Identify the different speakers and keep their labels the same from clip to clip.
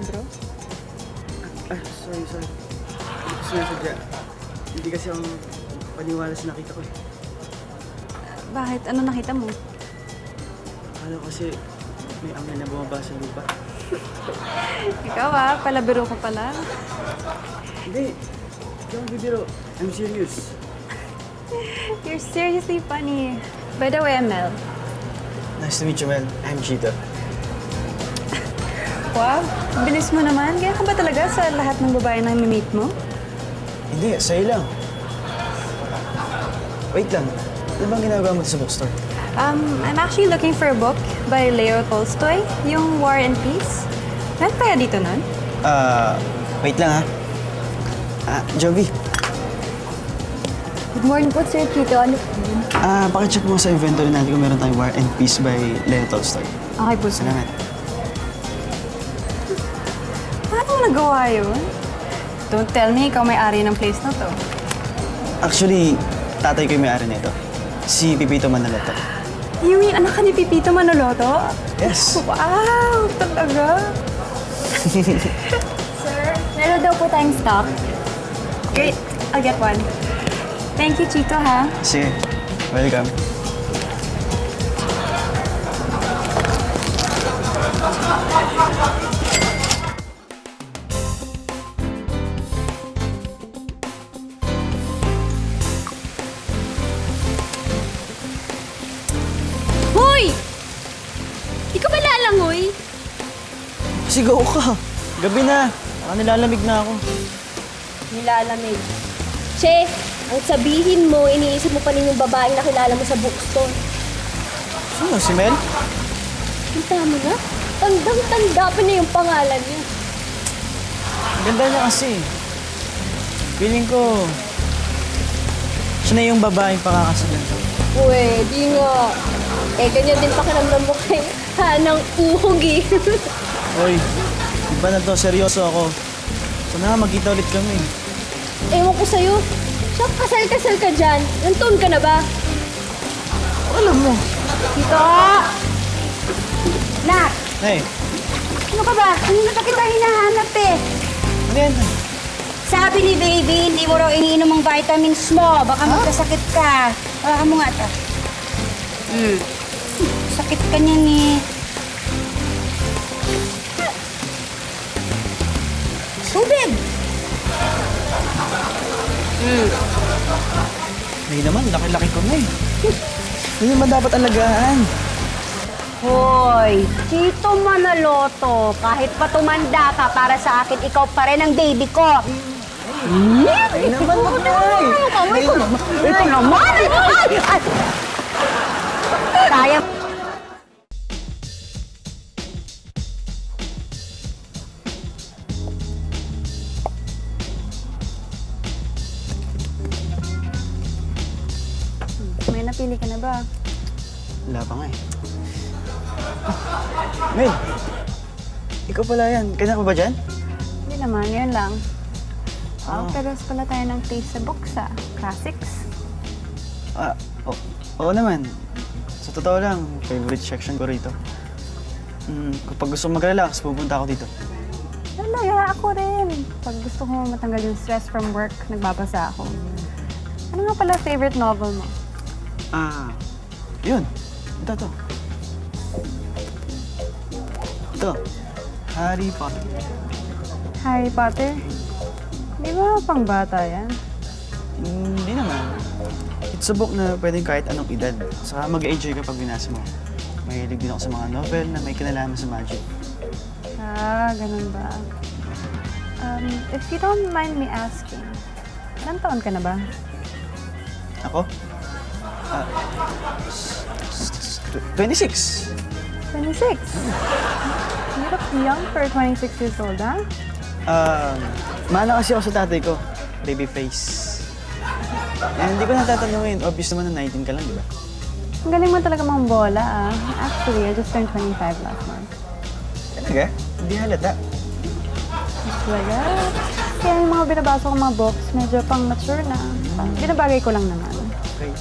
Speaker 1: libro?
Speaker 2: Sorry. Sinasadya. Hindi kasi akong paniwala sa nakita ko eh.
Speaker 1: Bakit? Ano nakita mo?
Speaker 2: Akala ko kasi may amoy na bumaba sa lupa.
Speaker 1: Ikaw palabiro ko pala.
Speaker 2: Hindi. Ikaw ang bibiro. I'm serious.
Speaker 1: You're seriously funny. By the way, I'm Mel.
Speaker 2: Nice to meet you, Mel. I'm Cheetah.
Speaker 1: Wow, bilis mo naman. Kaya ka ba talaga sa lahat ng babae na mi-meet mo?
Speaker 2: Hindi, sa'yo lang. Wait lang. Ano bang ginagawa mo sa bookstore?
Speaker 1: I'm actually looking for a book by Leo Tolstoy, yung War and Peace. Meron kaya dito nun?
Speaker 2: Wait lang Jovi.
Speaker 3: Good morning po, Sir Tito. Ano po yun?
Speaker 2: Pakicheck mo sa inventory natin kung meron tayong War and Peace by Leo Tolstoy.
Speaker 1: Okay po, sir.
Speaker 2: Salamat.
Speaker 1: Paano mo nagawa yun? Don't tell me ikaw may-ari ng place na to.
Speaker 2: Actually, tatay ko yung may-ari nito. Si Pipito Manaloto.
Speaker 1: You mean anak ka ni Pipito Manaloto?
Speaker 2: Yes.
Speaker 1: Wow, talaga?
Speaker 3: Sir, meron daw po tayong stock.
Speaker 1: Great, I'll get one. Thank you, Chito, ha?
Speaker 2: Sige. Welcome.
Speaker 3: Hoy! Ikaw ba lalangoy?
Speaker 2: Sigaw ka. Gabi na. Baka nilalamig na ako.
Speaker 3: Nilalamig. Che, ang sabihin mo, iniisip mo pa rin yung babaeng nakilala mo sa bookstore.
Speaker 2: Sino? Si Mel?
Speaker 3: Kita mo na? Tandang-tanda pa na yung pangalan niya.
Speaker 2: Ang ganda niya kasi. Feeling ko, siya na yung babaeng pakakasalan ko.
Speaker 3: Pwede nga. Ganyan din pakiramdam mo kay Hanang Uhog eh.
Speaker 2: Hoy, iba na to. Seryoso ako. Sana nga magkita ulit kami.
Speaker 3: Ewan ko sa'yo. Siya, kasal-kasal ka dyan. Nantun ka na ba?
Speaker 2: Alam mo.
Speaker 3: Tito! Nak!
Speaker 2: Hey,
Speaker 3: Ano ka ba? Ano na pa kita hinahanap eh?
Speaker 2: ano yan?
Speaker 3: Sabi ni baby, hindi mo raw iniinom ang vitamins mo. Baka magkasakit ka. Baka mo nga ito. Sakit ka niyan eh. Tubig!
Speaker 2: Hindi naman, laki-laki ko na eh. Hindi naman dapat alagaan.
Speaker 3: Hoy, Tito Manaloto, kahit pa tumanda ka para sa akin, ikaw pa rin ang baby ko.
Speaker 2: Ay naman, Magay!
Speaker 3: Ito naman! Ay! Kaya...
Speaker 1: May napili ka na ba?
Speaker 2: Wala pa nga eh. Mel, ikaw pala yan. Kailan ka ba dyan?
Speaker 1: Hindi naman, yun lang. Pero pala tayo ng taste sa books, Classics.
Speaker 2: Oo naman. Sa totoo lang, favorite section ko rito. Kapag gusto mag-relax, pupunta ako dito.
Speaker 1: Talaga, ako rin. Pag gusto ko matanggal yung stress from work, nagbabasa ako. Ano nga pala favorite novel mo?
Speaker 2: Yun. Ito. Ito. Harry Potter.
Speaker 1: Harry Potter? Di ba pang bata yan?
Speaker 2: Hindi naman. It's a book na pwedeng kahit anong edad. Saka mag-enjoy kapag binasa mo. Mahilig din ako sa mga novel na may kinalaman sa magic.
Speaker 1: Ganun ba? If you don't mind me asking, ilang taon ka na ba?
Speaker 2: Ako? 26.
Speaker 1: 26? You look young for 26 years old,
Speaker 2: Mana kasi ako sa tatay ko. Baby face. Hindi ko natatanungin. Obvious naman na 19 ka lang, di ba?
Speaker 1: Ang galing mo talaga mga bola, Actually, I just turned 25 last month.
Speaker 2: Talaga? Hindi halata.
Speaker 1: Talaga? Kaya yung mga binabasa ko mga books, medyo pang mature na. Binabagay ko lang naman.
Speaker 2: Okay.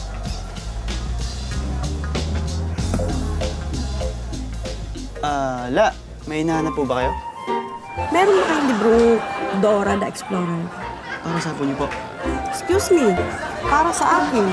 Speaker 2: La, may hinahanap po ba kayo?
Speaker 4: Meron ba kayong librong Dora the Explorer?
Speaker 2: Para sa po niyo po.
Speaker 4: Excuse me, para sa akin.